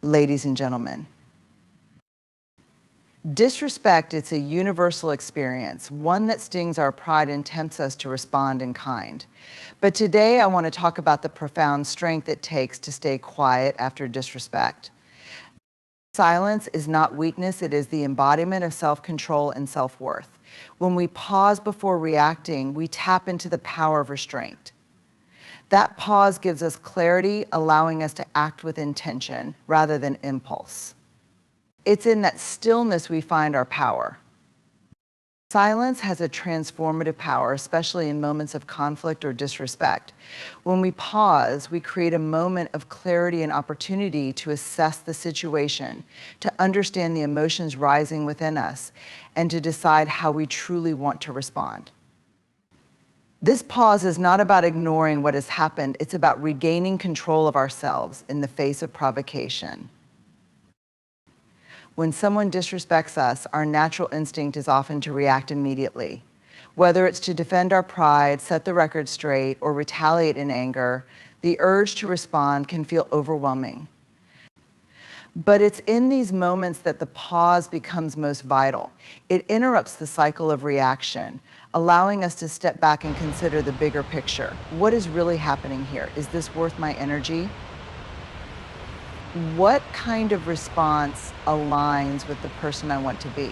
Ladies and gentlemen, disrespect, it's a universal experience, one that stings our pride and tempts us to respond in kind. But today I want to talk about the profound strength it takes to stay quiet after disrespect. Silence is not weakness, it is the embodiment of self-control and self-worth. When we pause before reacting, we tap into the power of restraint. That pause gives us clarity, allowing us to act with intention rather than impulse. It's in that stillness we find our power. Silence has a transformative power, especially in moments of conflict or disrespect. When we pause, we create a moment of clarity and opportunity to assess the situation, to understand the emotions rising within us, and to decide how we truly want to respond. This pause is not about ignoring what has happened, it's about regaining control of ourselves in the face of provocation. When someone disrespects us, our natural instinct is often to react immediately. Whether it's to defend our pride, set the record straight, or retaliate in anger, the urge to respond can feel overwhelming. But it's in these moments that the pause becomes most vital. It interrupts the cycle of reaction, allowing us to step back and consider the bigger picture. What is really happening here? Is this worth my energy? What kind of response aligns with the person I want to be?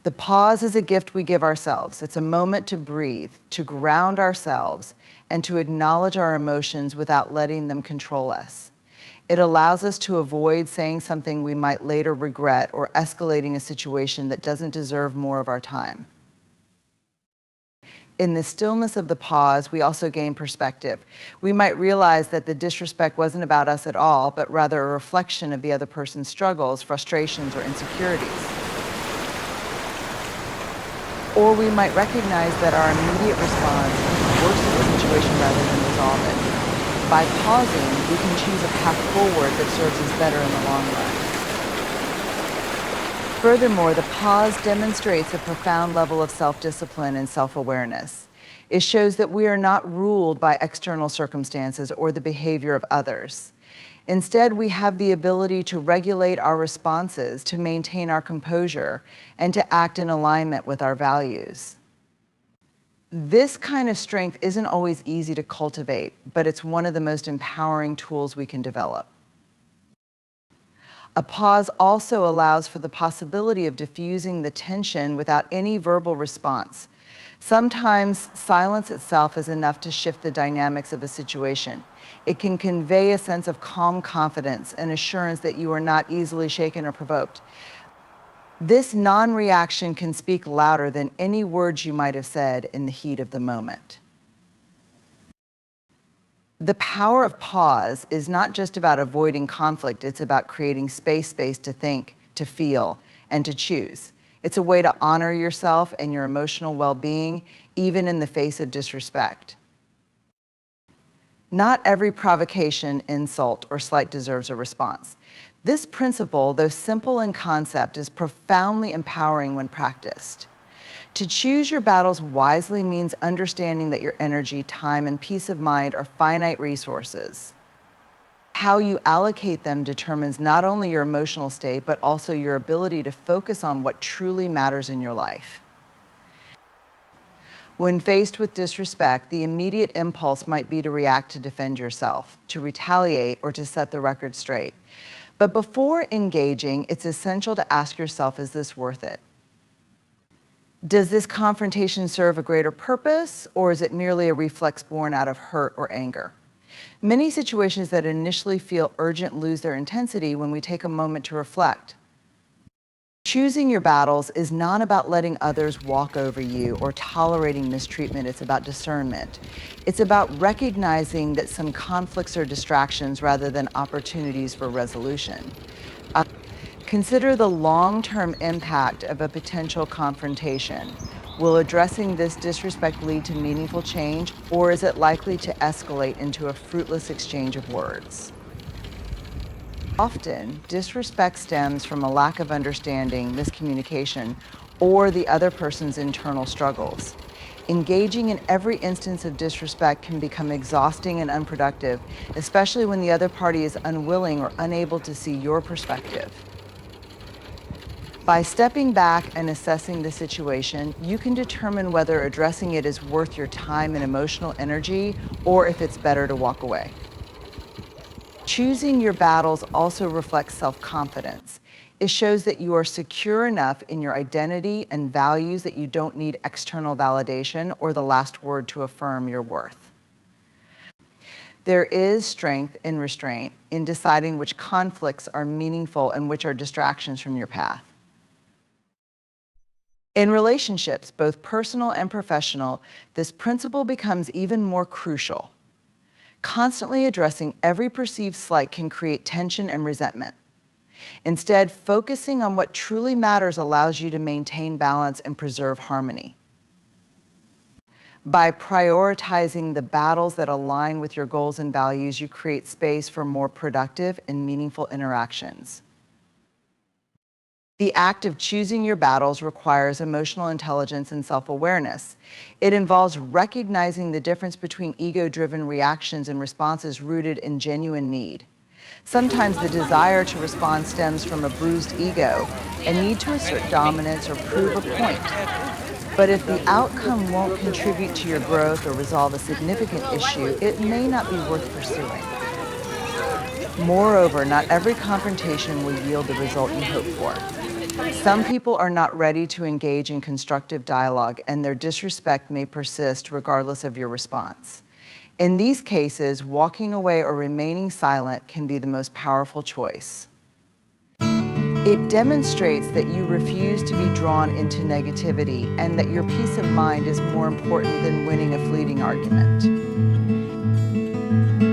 The pause is a gift we give ourselves. It's a moment to breathe, to ground ourselves, and to acknowledge our emotions without letting them control us. It allows us to avoid saying something we might later regret or escalating a situation that doesn't deserve more of our time. In the stillness of the pause, we also gain perspective. We might realize that the disrespect wasn't about us at all, but rather a reflection of the other person's struggles, frustrations, or insecurities. Or we might recognize that our immediate response worsens the situation rather than resolve it. By pausing, we can choose a path forward that serves us better in the long run. Furthermore, the pause demonstrates a profound level of self-discipline and self-awareness. It shows that we are not ruled by external circumstances or the behavior of others. Instead, we have the ability to regulate our responses, to maintain our composure, and to act in alignment with our values. This kind of strength isn't always easy to cultivate, but it's one of the most empowering tools we can develop. A pause also allows for the possibility of diffusing the tension without any verbal response. Sometimes silence itself is enough to shift the dynamics of a situation. It can convey a sense of calm confidence and assurance that you are not easily shaken or provoked. This non-reaction can speak louder than any words you might have said in the heat of the moment. The power of pause is not just about avoiding conflict, it's about creating space to think, to feel, and to choose. It's a way to honor yourself and your emotional well-being, even in the face of disrespect. Not every provocation, insult, or slight deserves a response. This principle, though simple in concept, is profoundly empowering when practiced. To choose your battles wisely means understanding that your energy, time, and peace of mind are finite resources. How you allocate them determines not only your emotional state, but also your ability to focus on what truly matters in your life. When faced with disrespect, the immediate impulse might be to react to defend yourself, to retaliate, or to set the record straight. But before engaging, it's essential to ask yourself, is this worth it? Does this confrontation serve a greater purpose, or is it merely a reflex born out of hurt or anger? Many situations that initially feel urgent lose their intensity when we take a moment to reflect. Choosing your battles is not about letting others walk over you or tolerating mistreatment. It's about discernment. It's about recognizing that some conflicts are distractions rather than opportunities for resolution. Consider the long-term impact of a potential confrontation. Will addressing this disrespect lead to meaningful change, or is it likely to escalate into a fruitless exchange of words? Often, disrespect stems from a lack of understanding, miscommunication, or the other person's internal struggles. Engaging in every instance of disrespect can become exhausting and unproductive, especially when the other party is unwilling or unable to see your perspective. By stepping back and assessing the situation, you can determine whether addressing it is worth your time and emotional energy, or if it's better to walk away. Choosing your battles also reflects self-confidence. It shows that you are secure enough in your identity and values that you don't need external validation or the last word to affirm your worth. There is strength in restraint, in deciding which conflicts are meaningful and which are distractions from your path. In relationships, both personal and professional, this principle becomes even more crucial. Constantly addressing every perceived slight can create tension and resentment. Instead, focusing on what truly matters allows you to maintain balance and preserve harmony. By prioritizing the battles that align with your goals and values, you create space for more productive and meaningful interactions. The act of choosing your battles requires emotional intelligence and self-awareness. It involves recognizing the difference between ego-driven reactions and responses rooted in genuine need. Sometimes the desire to respond stems from a bruised ego, a need to assert dominance or prove a point. But if the outcome won't contribute to your growth or resolve a significant issue, it may not be worth pursuing. Moreover, not every confrontation will yield the result you hope for. Some people are not ready to engage in constructive dialogue, and their disrespect may persist regardless of your response. In these cases, walking away or remaining silent can be the most powerful choice. It demonstrates that you refuse to be drawn into negativity and that your peace of mind is more important than winning a fleeting argument.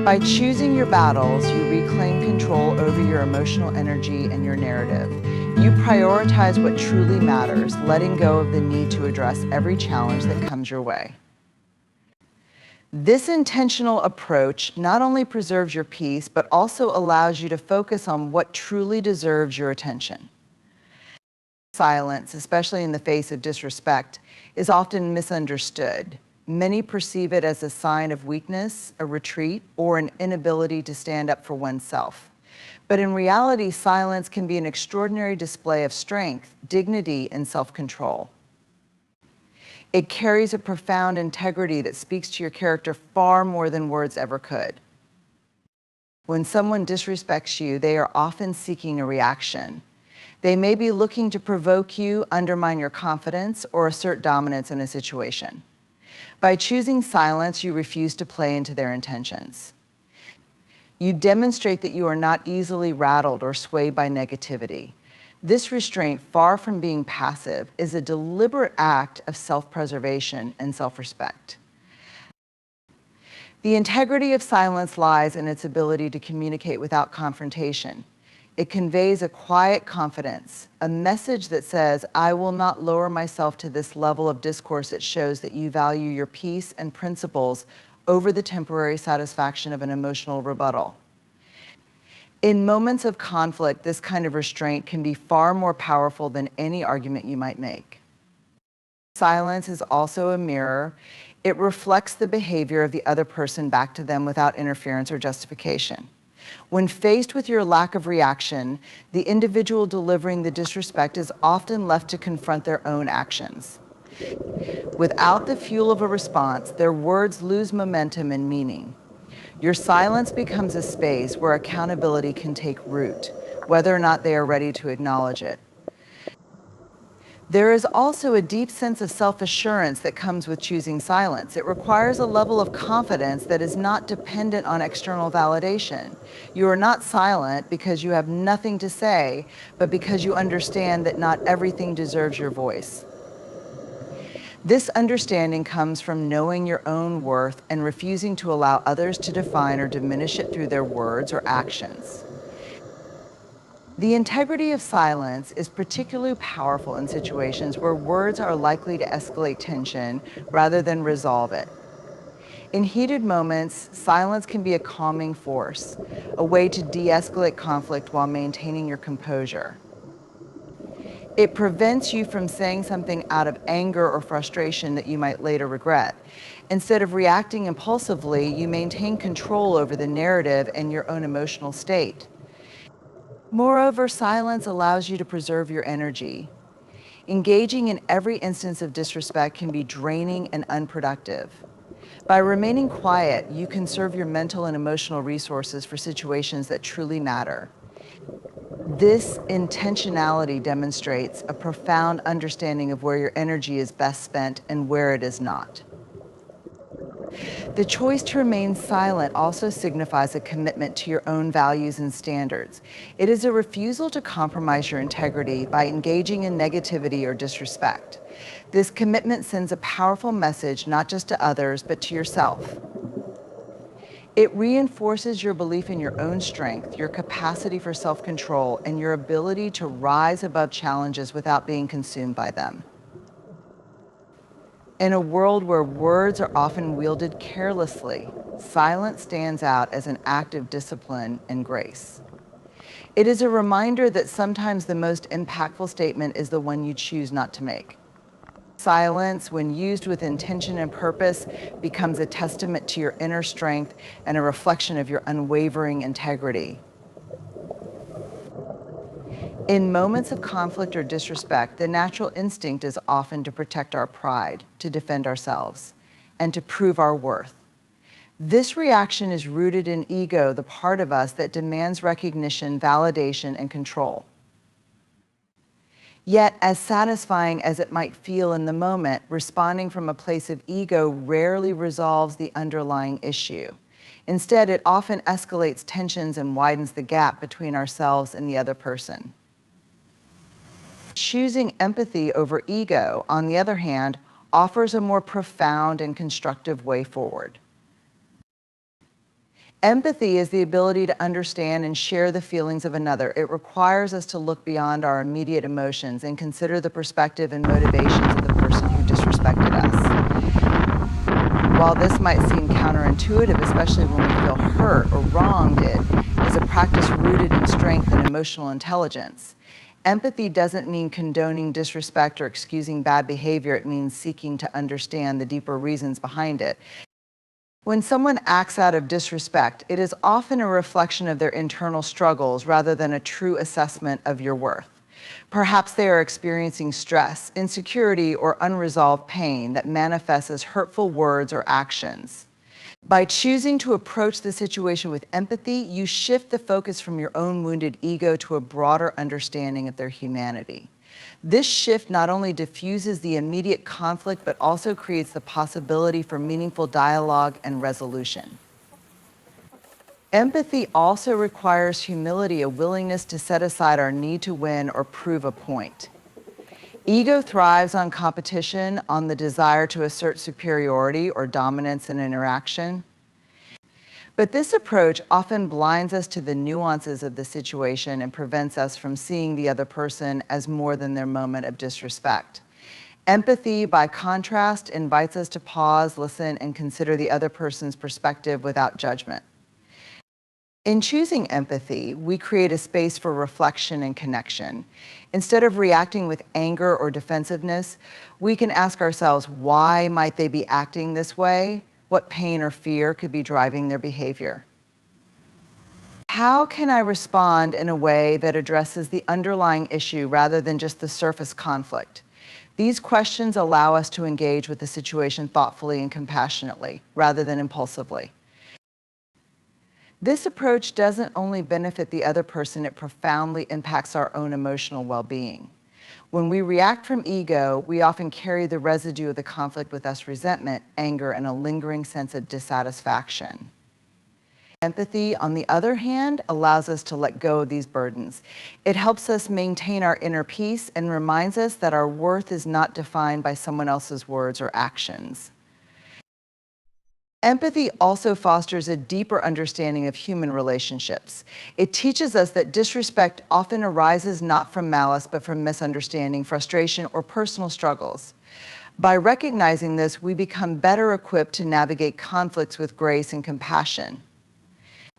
By choosing your battles, you reclaim control over your emotional energy and your narrative. You prioritize what truly matters, letting go of the need to address every challenge that comes your way. This intentional approach not only preserves your peace, but also allows you to focus on what truly deserves your attention. Silence, especially in the face of disrespect, is often misunderstood. Many perceive it as a sign of weakness, a retreat, or an inability to stand up for oneself. But in reality, silence can be an extraordinary display of strength, dignity, and self-control. It carries a profound integrity that speaks to your character far more than words ever could. When someone disrespects you, they are often seeking a reaction. They may be looking to provoke you, undermine your confidence, or assert dominance in a situation. By choosing silence, you refuse to play into their intentions. You demonstrate that you are not easily rattled or swayed by negativity. This restraint, far from being passive, is a deliberate act of self-preservation and self-respect. The integrity of silence lies in its ability to communicate without confrontation. It conveys a quiet confidence, a message that says, I will not lower myself to this level of discourse that shows that you value your peace and principles over the temporary satisfaction of an emotional rebuttal. In moments of conflict, this kind of restraint can be far more powerful than any argument you might make. Silence is also a mirror. It reflects the behavior of the other person back to them without interference or justification. When faced with your lack of reaction, the individual delivering the disrespect is often left to confront their own actions. Without the fuel of a response, their words lose momentum and meaning. Your silence becomes a space where accountability can take root, whether or not they are ready to acknowledge it. There is also a deep sense of self-assurance that comes with choosing silence. It requires a level of confidence that is not dependent on external validation. You are not silent because you have nothing to say, but because you understand that not everything deserves your voice. This understanding comes from knowing your own worth and refusing to allow others to define or diminish it through their words or actions. The integrity of silence is particularly powerful in situations where words are likely to escalate tension rather than resolve it. In heated moments, silence can be a calming force, a way to de-escalate conflict while maintaining your composure. It prevents you from saying something out of anger or frustration that you might later regret. Instead of reacting impulsively, you maintain control over the narrative and your own emotional state. Moreover, silence allows you to preserve your energy. Engaging in every instance of disrespect can be draining and unproductive. By remaining quiet, you conserve your mental and emotional resources for situations that truly matter. This intentionality demonstrates a profound understanding of where your energy is best spent and where it is not. The choice to remain silent also signifies a commitment to your own values and standards. It is a refusal to compromise your integrity by engaging in negativity or disrespect. This commitment sends a powerful message not just to others, but to yourself. It reinforces your belief in your own strength, your capacity for self-control, and your ability to rise above challenges without being consumed by them. In a world where words are often wielded carelessly, silence stands out as an act of discipline and grace. It is a reminder that sometimes the most impactful statement is the one you choose not to make. Silence, when used with intention and purpose, becomes a testament to your inner strength and a reflection of your unwavering integrity. In moments of conflict or disrespect, the natural instinct is often to protect our pride, to defend ourselves, and to prove our worth. This reaction is rooted in ego, the part of us that demands recognition, validation, and control. Yet, as satisfying as it might feel in the moment, responding from a place of ego rarely resolves the underlying issue. Instead, it often escalates tensions and widens the gap between ourselves and the other person. Choosing empathy over ego, on the other hand, offers a more profound and constructive way forward. Empathy is the ability to understand and share the feelings of another. It requires us to look beyond our immediate emotions and consider the perspective and motivations of the person who disrespected us. While this might seem counterintuitive, especially when we feel hurt or wronged, it is a practice rooted in strength and emotional intelligence. Empathy doesn't mean condoning disrespect or excusing bad behavior. It means seeking to understand the deeper reasons behind it. When someone acts out of disrespect, it is often a reflection of their internal struggles rather than a true assessment of your worth. Perhaps they are experiencing stress, insecurity, or unresolved pain that manifests as hurtful words or actions. By choosing to approach the situation with empathy, you shift the focus from your own wounded ego to a broader understanding of their humanity. This shift not only diffuses the immediate conflict, but also creates the possibility for meaningful dialogue and resolution. Empathy also requires humility, a willingness to set aside our need to win or prove a point. Ego thrives on competition, on the desire to assert superiority or dominance in interaction. But this approach often blinds us to the nuances of the situation and prevents us from seeing the other person as more than their moment of disrespect. Empathy, by contrast, invites us to pause, listen, and consider the other person's perspective without judgment. In choosing empathy, we create a space for reflection and connection. Instead of reacting with anger or defensiveness, we can ask ourselves, why might they be acting this way? What pain or fear could be driving their behavior? How can I respond in a way that addresses the underlying issue rather than just the surface conflict? These questions allow us to engage with the situation thoughtfully and compassionately, rather than impulsively. This approach doesn't only benefit the other person, it profoundly impacts our own emotional well-being. When we react from ego, we often carry the residue of the conflict with us: resentment, anger, and a lingering sense of dissatisfaction. Empathy, on the other hand, allows us to let go of these burdens. It helps us maintain our inner peace and reminds us that our worth is not defined by someone else's words or actions. Empathy also fosters a deeper understanding of human relationships. It teaches us that disrespect often arises not from malice, but from misunderstanding, frustration, or personal struggles. By recognizing this, we become better equipped to navigate conflicts with grace and compassion.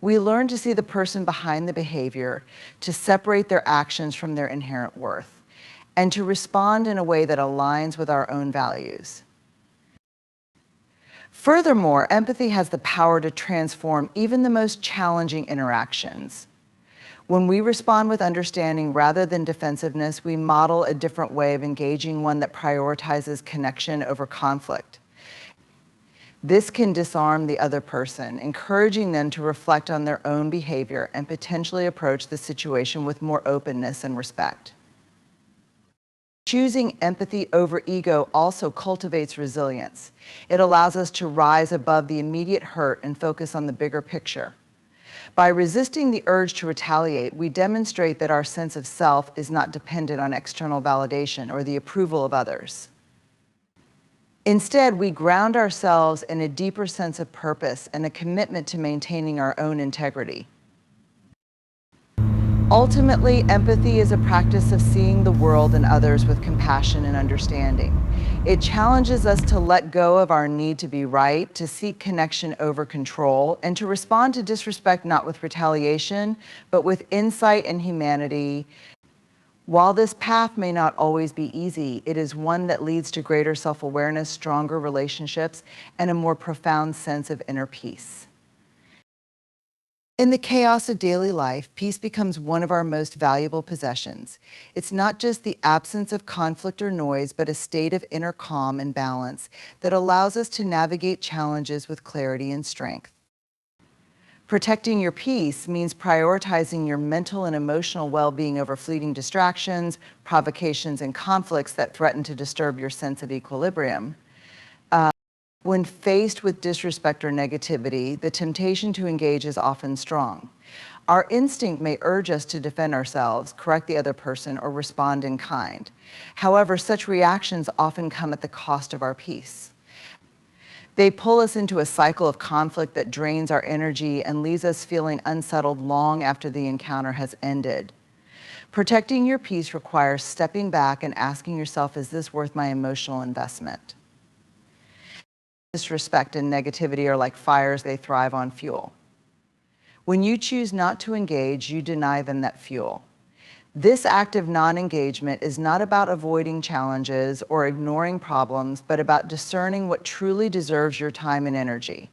We learn to see the person behind the behavior, to separate their actions from their inherent worth. and to respond in a way that aligns with our own values. Furthermore, empathy has the power to transform even the most challenging interactions. When we respond with understanding rather than defensiveness, we model a different way of engaging, one that prioritizes connection over conflict. This can disarm the other person, encouraging them to reflect on their own behavior and potentially approach the situation with more openness and respect. Choosing empathy over ego also cultivates resilience. It allows us to rise above the immediate hurt and focus on the bigger picture. By resisting the urge to retaliate, we demonstrate that our sense of self is not dependent on external validation or the approval of others. Instead, we ground ourselves in a deeper sense of purpose and a commitment to maintaining our own integrity. Ultimately, empathy is a practice of seeing the world and others with compassion and understanding. It challenges us to let go of our need to be right, to seek connection over control, and to respond to disrespect not with retaliation, but with insight and humanity. While this path may not always be easy, it is one that leads to greater self-awareness, stronger relationships, and a more profound sense of inner peace. In the chaos of daily life, peace becomes one of our most valuable possessions. It's not just the absence of conflict or noise, but a state of inner calm and balance that allows us to navigate challenges with clarity and strength. Protecting your peace means prioritizing your mental and emotional well-being over fleeting distractions, provocations, and conflicts that threaten to disturb your sense of equilibrium. When faced with disrespect or negativity, the temptation to engage is often strong. Our instinct may urge us to defend ourselves, correct the other person, or respond in kind. However, such reactions often come at the cost of our peace. They pull us into a cycle of conflict that drains our energy and leaves us feeling unsettled long after the encounter has ended. Protecting your peace requires stepping back and asking yourself, is this worth my emotional investment? Disrespect and negativity are like fires, they thrive on fuel. When you choose not to engage, you deny them that fuel. This act of non-engagement is not about avoiding challenges or ignoring problems, but about discerning what truly deserves your time and energy.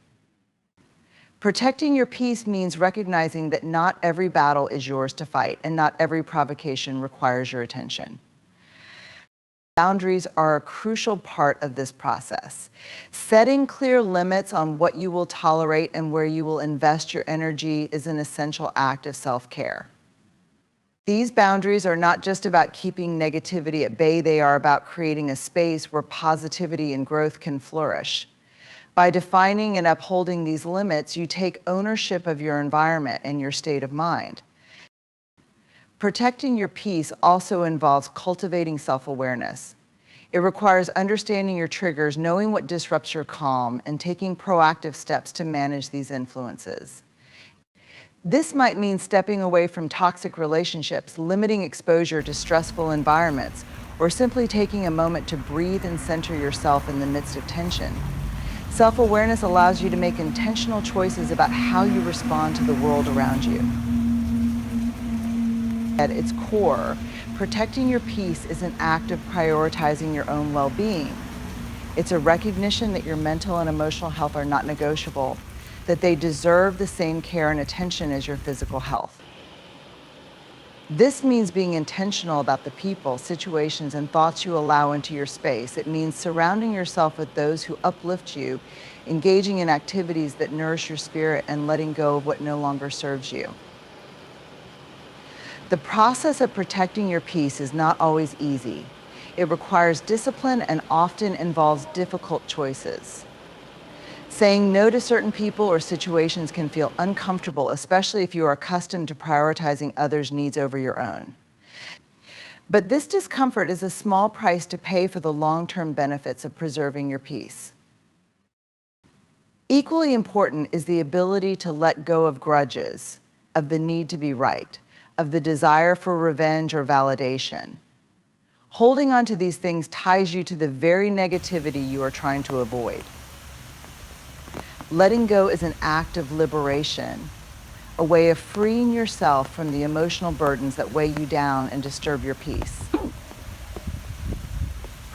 Protecting your peace means recognizing that not every battle is yours to fight, and not every provocation requires your attention. Boundaries are a crucial part of this process. Setting clear limits on what you will tolerate and where you will invest your energy is an essential act of self-care. These boundaries are not just about keeping negativity at bay, they are about creating a space where positivity and growth can flourish. By defining and upholding these limits, you take ownership of your environment and your state of mind. Protecting your peace also involves cultivating self-awareness. It requires understanding your triggers, knowing what disrupts your calm, and taking proactive steps to manage these influences. This might mean stepping away from toxic relationships, limiting exposure to stressful environments, or simply taking a moment to breathe and center yourself in the midst of tension. Self-awareness allows you to make intentional choices about how you respond to the world around you. At its core, protecting your peace is an act of prioritizing your own well-being. It's a recognition that your mental and emotional health are not negotiable, that they deserve the same care and attention as your physical health. This means being intentional about the people, situations, and thoughts you allow into your space. It means surrounding yourself with those who uplift you, engaging in activities that nourish your spirit, and letting go of what no longer serves you. The process of protecting your peace is not always easy. It requires discipline and often involves difficult choices. Saying no to certain people or situations can feel uncomfortable, especially if you are accustomed to prioritizing others' needs over your own. But this discomfort is a small price to pay for the long-term benefits of preserving your peace. Equally important is the ability to let go of grudges, of the need to be right, of the desire for revenge or validation. Holding on to these things ties you to the very negativity you are trying to avoid. Letting go is an act of liberation, a way of freeing yourself from the emotional burdens that weigh you down and disturb your peace.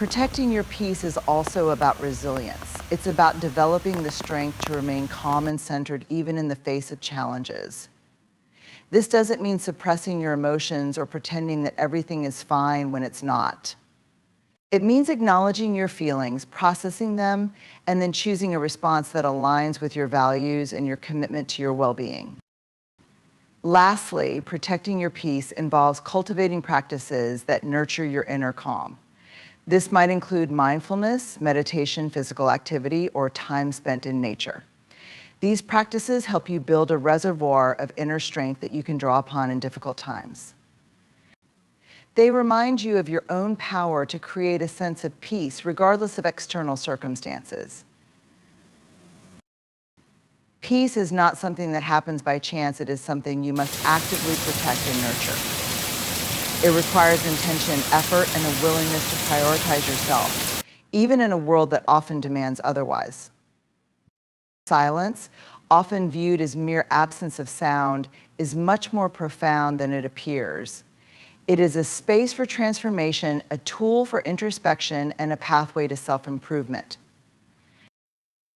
Protecting your peace is also about resilience. It's about developing the strength to remain calm and centered even in the face of challenges. This doesn't mean suppressing your emotions or pretending that everything is fine when it's not. It means acknowledging your feelings, processing them, and then choosing a response that aligns with your values and your commitment to your well-being. Lastly, protecting your peace involves cultivating practices that nurture your inner calm. This might include mindfulness, meditation, physical activity, or time spent in nature. These practices help you build a reservoir of inner strength that you can draw upon in difficult times. They remind you of your own power to create a sense of peace regardless of external circumstances. Peace is not something that happens by chance. It is something you must actively protect and nurture. It requires intention, effort, and a willingness to prioritize yourself, even in a world that often demands otherwise. Silence, often viewed as mere absence of sound, is much more profound than it appears. It is a space for transformation, a tool for introspection, and a pathway to self-improvement.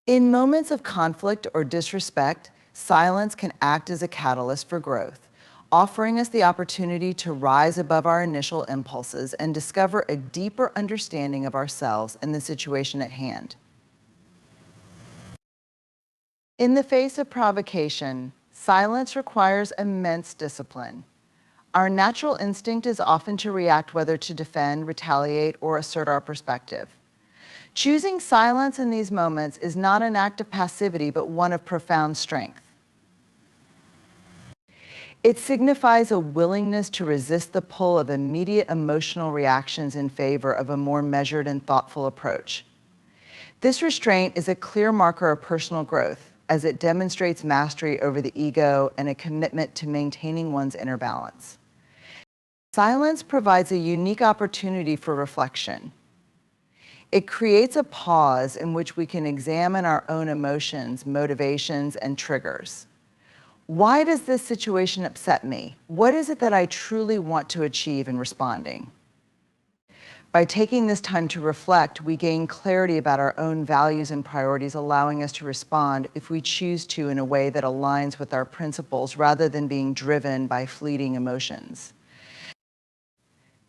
In moments of conflict or disrespect, silence can act as a catalyst for growth, offering us the opportunity to rise above our initial impulses and discover a deeper understanding of ourselves and the situation at hand. In the face of provocation, silence requires immense discipline. Our natural instinct is often to react, whether to defend, retaliate, or assert our perspective. Choosing silence in these moments is not an act of passivity, but one of profound strength. It signifies a willingness to resist the pull of immediate emotional reactions in favor of a more measured and thoughtful approach. This restraint is a clear marker of personal growth, as it demonstrates mastery over the ego and a commitment to maintaining one's inner balance. Silence provides a unique opportunity for reflection. It creates a pause in which we can examine our own emotions, motivations, and triggers. Why does this situation upset me? What is it that I truly want to achieve in responding? By taking this time to reflect, we gain clarity about our own values and priorities, allowing us to respond, if we choose to, in a way that aligns with our principles rather than being driven by fleeting emotions.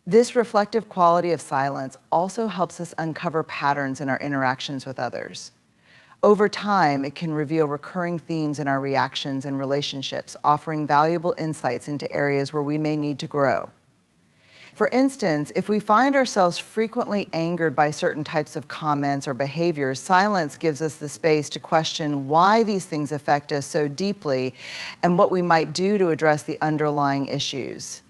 This reflective quality of silence also helps us uncover patterns in our interactions with others. Over time, it can reveal recurring themes in our reactions and relationships, offering valuable insights into areas where we may need to grow. For instance, if we find ourselves frequently angered by certain types of comments or behaviors, silence gives us the space to question why these things affect us so deeply and what we might do to address the underlying issues.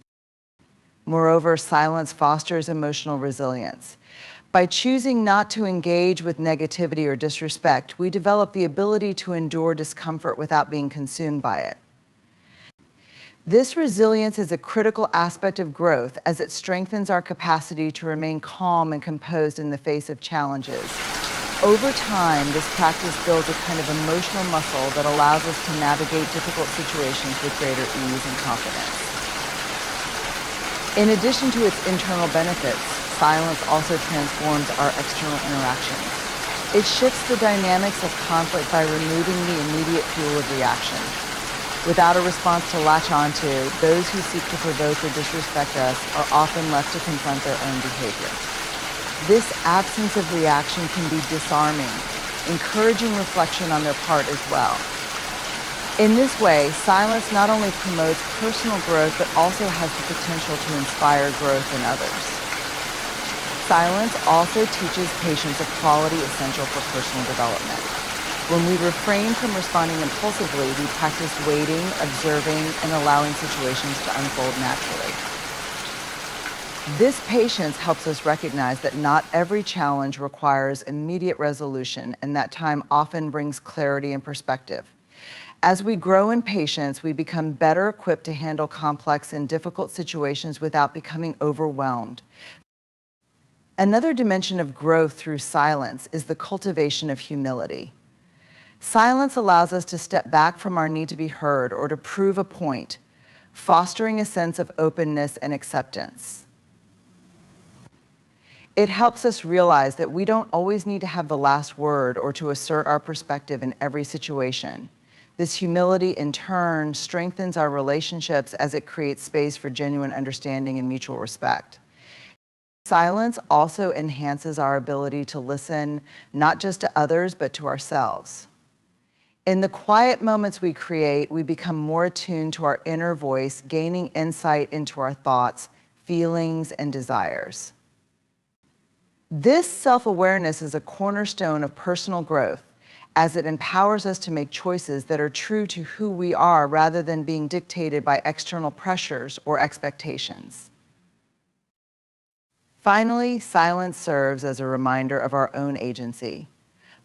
Moreover, silence fosters emotional resilience. By choosing not to engage with negativity or disrespect, we develop the ability to endure discomfort without being consumed by it. This resilience is a critical aspect of growth, as it strengthens our capacity to remain calm and composed in the face of challenges. Over time, this practice builds a kind of emotional muscle that allows us to navigate difficult situations with greater ease and confidence. In addition to its internal benefits, silence also transforms our external interactions. It shifts the dynamics of conflict by removing the immediate fuel of reaction. Without a response to latch onto, those who seek to provoke or disrespect us are often left to confront their own behavior. This absence of reaction can be disarming, encouraging reflection on their part as well. In this way, silence not only promotes personal growth, but also has the potential to inspire growth in others. Silence also teaches patience a quality essential for personal development. When we refrain from responding impulsively, we practice waiting, observing, and allowing situations to unfold naturally. This patience helps us recognize that not every challenge requires immediate resolution, and that time often brings clarity and perspective. As we grow in patience, we become better equipped to handle complex and difficult situations without becoming overwhelmed. Another dimension of growth through silence is the cultivation of humility. Silence allows us to step back from our need to be heard or to prove a point, fostering a sense of openness and acceptance. It helps us realize that we don't always need to have the last word or to assert our perspective in every situation. This humility, in turn, strengthens our relationships as it creates space for genuine understanding and mutual respect. Silence also enhances our ability to listen, not just to others, but to ourselves. In the quiet moments we create, we become more attuned to our inner voice, gaining insight into our thoughts, feelings, and desires. This self-awareness is a cornerstone of personal growth, as it empowers us to make choices that are true to who we are rather than being dictated by external pressures or expectations. Finally, silence serves as a reminder of our own agency.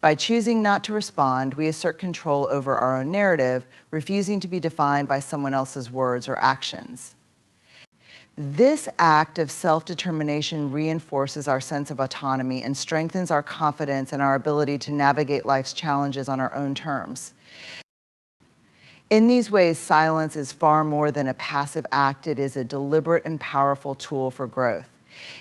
By choosing not to respond, we assert control over our own narrative, refusing to be defined by someone else's words or actions. This act of self-determination reinforces our sense of autonomy and strengthens our confidence and our ability to navigate life's challenges on our own terms. In these ways, silence is far more than a passive act. It is a deliberate and powerful tool for growth.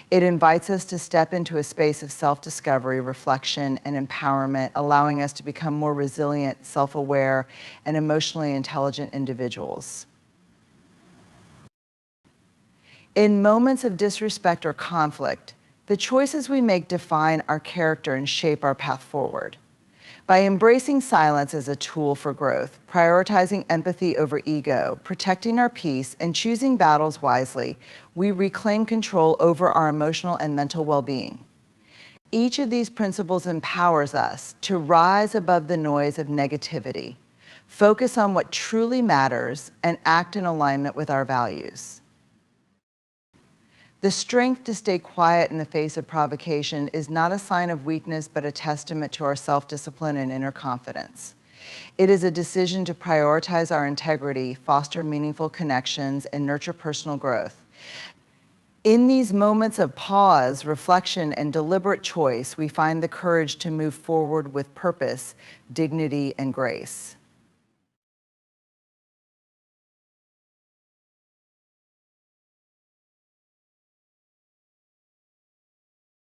It invites us to step into a space of self-discovery, reflection, and empowerment, allowing us to become more resilient, self-aware, and emotionally intelligent individuals. In moments of disrespect or conflict, the choices we make define our character and shape our path forward. By embracing silence as a tool for growth, prioritizing empathy over ego, protecting our peace, and choosing battles wisely, we reclaim control over our emotional and mental well-being. Each of these principles empowers us to rise above the noise of negativity, focus on what truly matters, and act in alignment with our values. The strength to stay quiet in the face of provocation is not a sign of weakness, but a testament to our self-discipline and inner confidence. It is a decision to prioritize our integrity, foster meaningful connections, and nurture personal growth. In these moments of pause, reflection, and deliberate choice, we find the courage to move forward with purpose, dignity, and grace.